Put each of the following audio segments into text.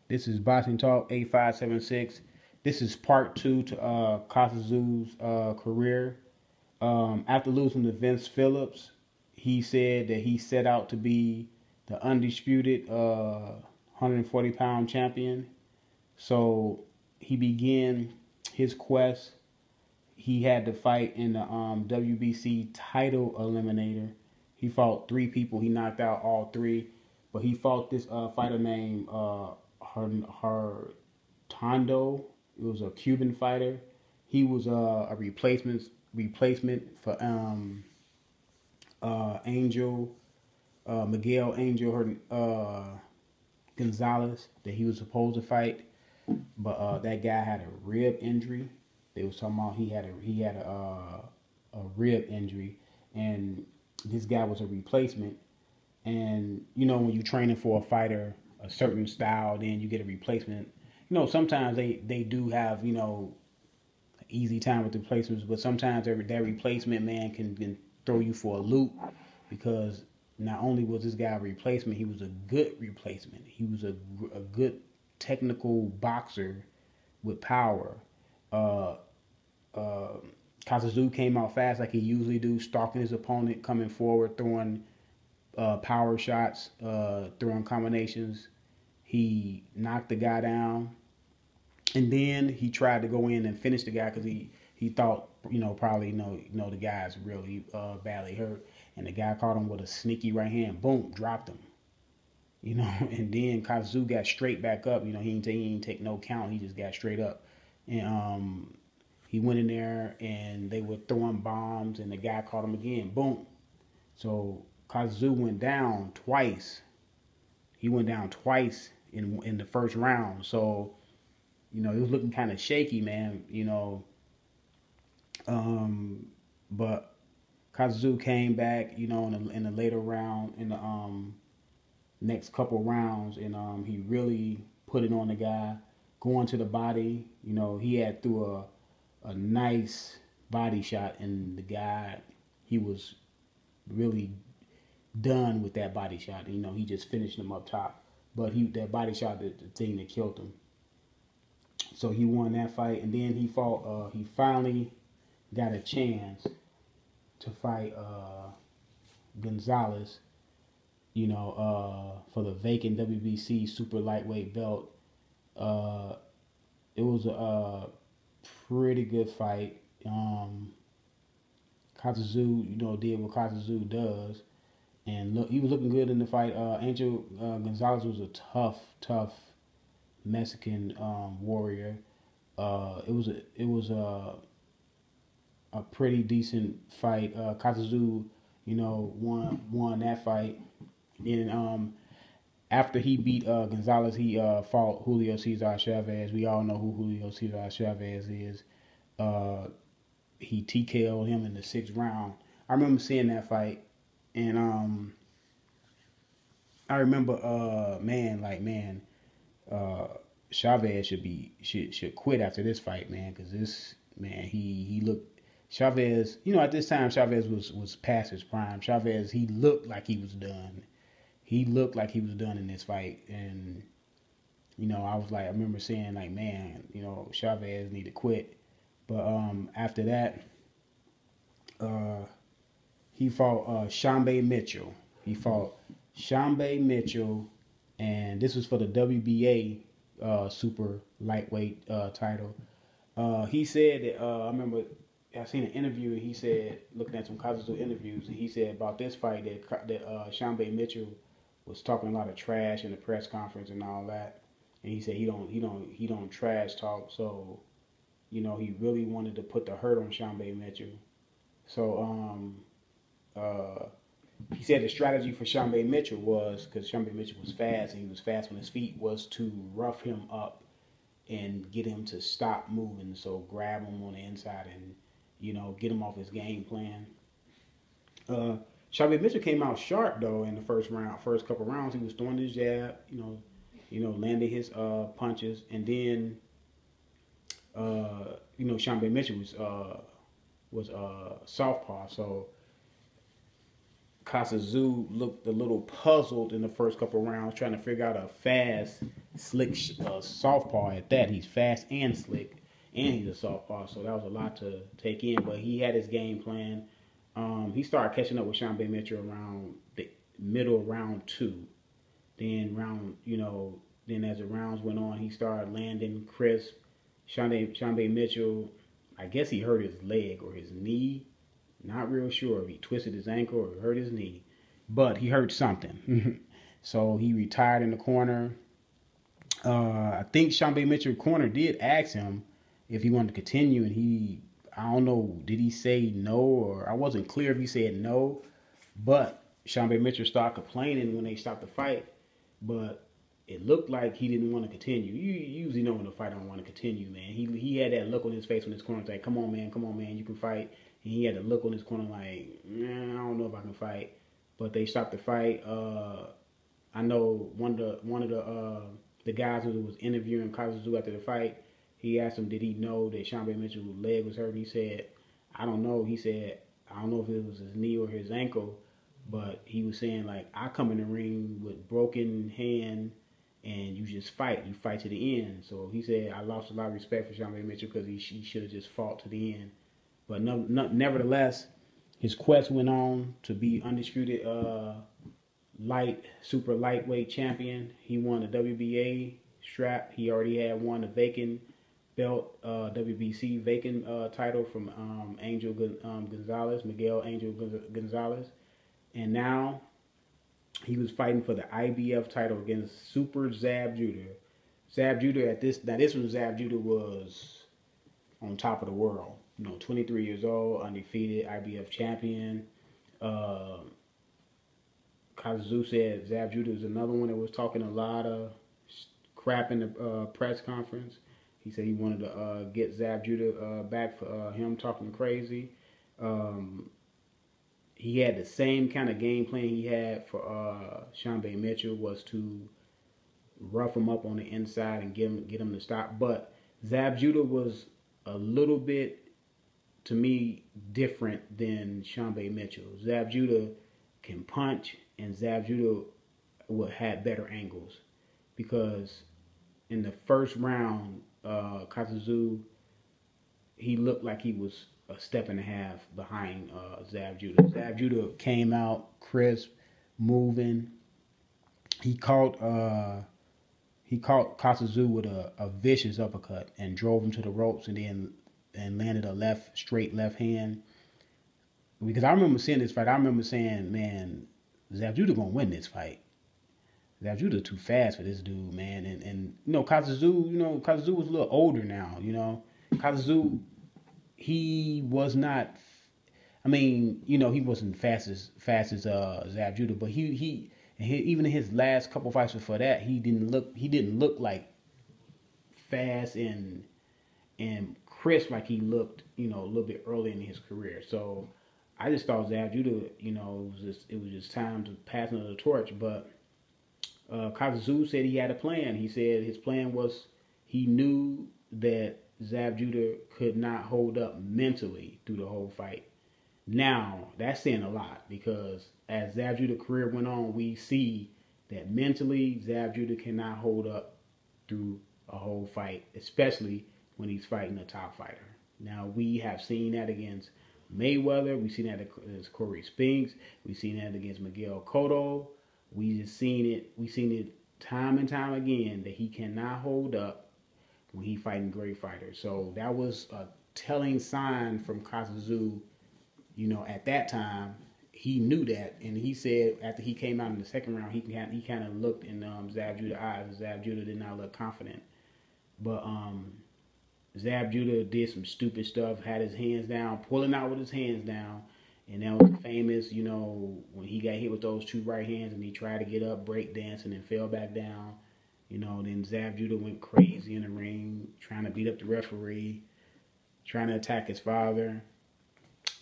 This is Boxing Talk 8576. This is part two to Kostya's career. After losing to Vince Phillips, he said that he set out to be the undisputed 140-pound champion. So he began his quest. He had to fight in the WBC title eliminator. He fought three people. He knocked out all three. But he fought this fighter named Hartondo. It was a Cuban fighter. He was a replacement for Miguel Angel Gonzalez that he was supposed to fight, but that guy had a rib injury. They was talking about he had a rib injury, and this guy was a replacement. And you know, when you're training for a fighter a certain style, then you get a replacement. You know, sometimes they do have, you know, easy time with the replacements, but sometimes that replacement man can throw you for a loop, because not only was this guy a replacement, he was a good replacement. He was a good technical boxer with power. Kostya came out fast like he usually do, stalking his opponent, coming forward, throwing power shots, throwing combinations. He knocked the guy down, and then he tried to go in and finish the guy because he thought, you know, probably the guy's really badly hurt, and the guy caught him with a sneaky right hand, boom, dropped him, you know. And then Kostya got straight back up. You know, he didn't take no count. He just got straight up, and he went in there and they were throwing bombs, and the guy caught him again, boom. So Kostya went down twice. He went down twice in the first round. So, you know, it was looking kind of shaky, man. You know, but Kostya came back, you know, in the later round, in the next couple rounds, and he really put it on the guy, going to the body. You know, he had threw a nice body shot, and the guy, he was really done with that body shot. You know, he just finished him up top. But that body shot, the thing that killed him. So he won that fight, and then he fought. He finally got a chance to fight Gonzalez. You know, for the vacant WBC super lightweight belt. It was a pretty good fight. Kostya, you know, did what Kostya does. And look, he was looking good in the fight. Angel Gonzalez was a tough Mexican warrior. It was a pretty decent fight. Kostya, you know, won that fight. And after he beat Gonzalez, he fought Julio Cesar Chavez. We all know who Julio Cesar Chavez is. He TKO'd him in the 6th round. I remember seeing that fight. And I remember, Chavez should quit after this fight, man, because this man, he looked, Chavez, you know, at this time Chavez was past his prime. Chavez, he looked like he was done. He looked like he was done in this fight, and you know, I remember saying like, man, you know, Chavez need to quit. But after that, he fought Xianbei Mitchell. He fought Xianbei Mitchell, and this was for the WBA super lightweight title. He said that, I remember I seen an interview, and he said, looking at some Kostya interviews, and he said about this fight that Xianbei Mitchell was talking a lot of trash in the press conference and all that. And he said he don't trash talk. So, you know, he really wanted to put the hurt on Xianbei Mitchell. So he said the strategy for Xianbei Mitchell was, because Xianbei Mitchell was fast, and he was fast on his feet, was to rough him up and get him to stop moving. So grab him on the inside and, you know, get him off his game plan. Xianbei Mitchell came out sharp though in the first couple rounds. He was throwing his jab, you know, landing his punches, and then you know, Xianbei Mitchell was southpaw, so Kostya looked a little puzzled in the first couple rounds, trying to figure out a fast slick southpaw at that. He's fast and slick, and he's a southpaw, so that was a lot to take in. But he had his game plan. He started catching up with Xianbei Mitchell around the middle of round 2. Then then as the rounds went on, he started landing crisp. Xianbei Mitchell, I guess he hurt his leg or his knee. Not real sure if he twisted his ankle or hurt his knee, but he hurt something. So he retired in the corner. I think Xianbei Mitchell corner did ask him if he wanted to continue, and I don't know, did he say no, or I wasn't clear if he said no, but Xianbei Mitchell started complaining when they stopped the fight, but it looked like he didn't want to continue. You usually know when a fighter don't want to continue, man. He had that look on his face when his corner was like, come on, man, you can fight. And he had a look on his corner like, I don't know if I can fight. But they stopped the fight. I know one of the guys who was interviewing Kostya after the fight, he asked him, did he know that Xianbei Mitchell's leg was hurt? He said, I don't know. He said, I don't know if it was his knee or his ankle, but he was saying, like, I come in the ring with broken hand, and you just fight. You fight to the end. So he said, I lost a lot of respect for Xianbei Mitchell because he should have just fought to the end. But nevertheless, his quest went on to be undisputed super lightweight champion. He won the WBA strap. He already had won the vacant belt, WBC vacant title from Miguel Angel Gonzalez. And now he was fighting for the IBF title against Super Zab Judah. Zab Judah this one, Zab Judah was on top of the world. 23 years old, undefeated, IBF champion. Kostya said Zab Judah is another one that was talking a lot of crap in the press conference. He said he wanted to get Zab Judah back for him talking crazy. He had the same kind of game plan he had for Xianbei Mitchell, was to rough him up on the inside and get him to stop. But Zab Judah was a little bit, to me, different than Xianbei Mitchell. Zab Judah can punch, and Zab Judah had better angles, because in the first round, Kostya, he looked like he was a step and a half behind Zab Judah. Zab Judah came out crisp, moving. He caught Kostya with a vicious uppercut and drove him to the ropes, and landed a straight left hand. Because I remember seeing this fight, I remember saying, man, Zab Judah gonna win this fight. Zab Judah too fast for this dude, man. And Kostya was a little older now. Kostya, he was not. I mean, he wasn't fast as Zab Judah, but he even in his last couple fights before that, he didn't look like fast and crisp like he looked, a little bit early in his career. So I just thought Zab Judah, it was just time to pass another torch. But Kostya said he had a plan. He said his plan was, he knew that Zab Judah could not hold up mentally through the whole fight. Now, that's saying a lot, because as Zab Judah's career went on, we see that mentally Zab Judah cannot hold up through a whole fight, especially when he's fighting a top fighter. Now, we have seen that against Mayweather. We've seen that against Corey Spinks. We've seen that against Miguel Cotto. We've seen it time and time again that he cannot hold up when he's fighting great fighters. So that was a telling sign from Kostya. At that time, he knew that, and he said after he came out in the second round, he kind of looked in Zab Judah's eyes, and Zab Judah did not look confident. But Zab Judah did some stupid stuff, had his hands down, pulling out with his hands down, and that was famous, when he got hit with those two right hands and he tried to get up, break dancing, and fell back down. Then Zab Judah went crazy in the ring, trying to beat up the referee, trying to attack his father.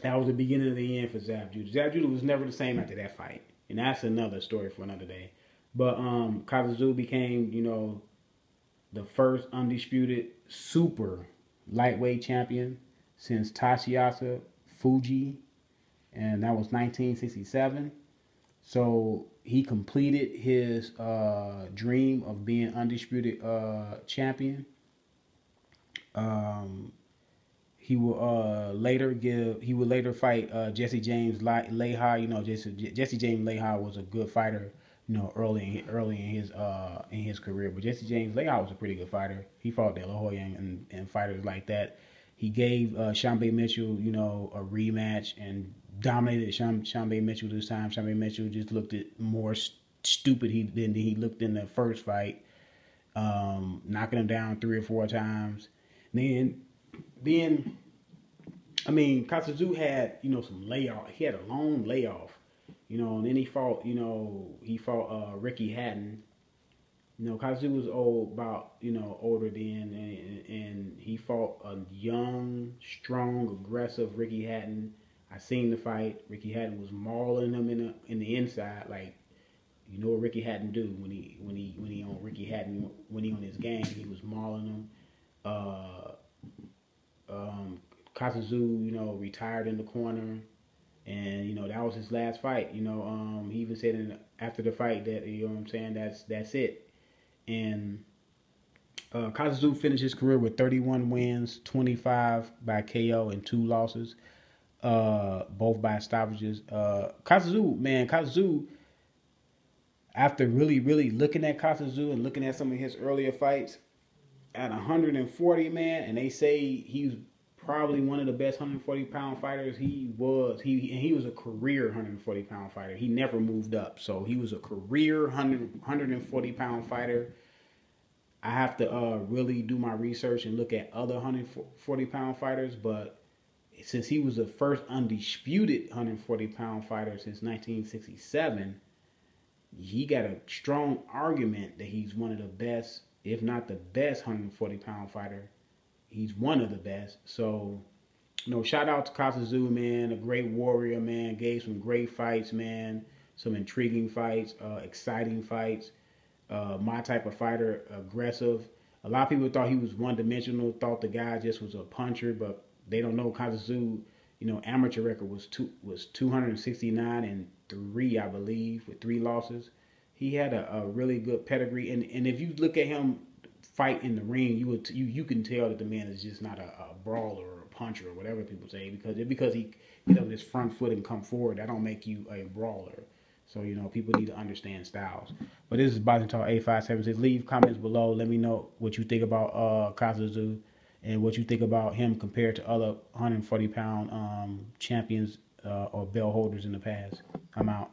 That was the beginning of the end for Zab Judah. Zab Judah was never the same after that fight, and that's another story for another day. But Kostya became, the first undisputed super lightweight champion since Fuji, and that was 1967. So he completed his dream of being undisputed champion. Um, he will he would later fight Jesse James Lehi. You know, Jesse James Lehi was a good fighter. You know, early in his career, but Jesse James Lehi was a pretty good fighter. He fought De La Hoya and fighters like that. He gave Xianbei Mitchell, you know, a rematch and dominated Xianbei Mitchell this time. Xianbei Mitchell just looked more stupid than he looked in the first fight, knocking him down 3 or 4 times. Then I mean, Kostya had, you know, some layoff. He had a long layoff, you know, and then he fought Ricky Hatton. You know, Kostya was older then, and he fought a young, strong, aggressive Ricky Hatton. I seen the fight. Ricky Hatton was mauling him in the inside, like, you know what Ricky Hatton do when he on Ricky Hatton when he on his game, he was mauling him. Kostya, you know, retired in the corner, and you know that was his last fight. You know, he even said after the fight that, you know what I'm saying, that's it. And Kostya finished his career with 31 wins, 25 by KO, and 2 losses, both by stoppages. Kostya, after really looking at Kostya and looking at some of his earlier fights, at 140, man, and they say he's probably one of the best 140-pound fighters. He was a career 140-pound fighter. He never moved up, so he was a career 140-pound fighter. I have to really do my research and look at other 140-pound fighters, but since he was the first undisputed 140-pound fighter since 1967, he got a strong argument that he's one of the best, if not the best 140-pound fighter. He's one of the best. So, you know, shout out to Kostya, man, a great warrior, man. Gave some great fights, man. Some intriguing fights, exciting fights. My type of fighter, aggressive. A lot of people thought he was one-dimensional, thought the guy just was a puncher, but they don't know Kostya, you know, amateur record was 269-3, I believe, with 3 losses. He had a really good pedigree, and if you look at him fight in the ring, you can tell that the man is just not a brawler or a puncher or whatever people say, because he get up his front foot and come forward, that don't make you a brawler. So, you know, people need to understand styles. But this is Boxing Talk 8576. Leave comments below. Let me know what you think about Kostya and what you think about him compared to other 140-pound champions or belt holders in the past. I'm out.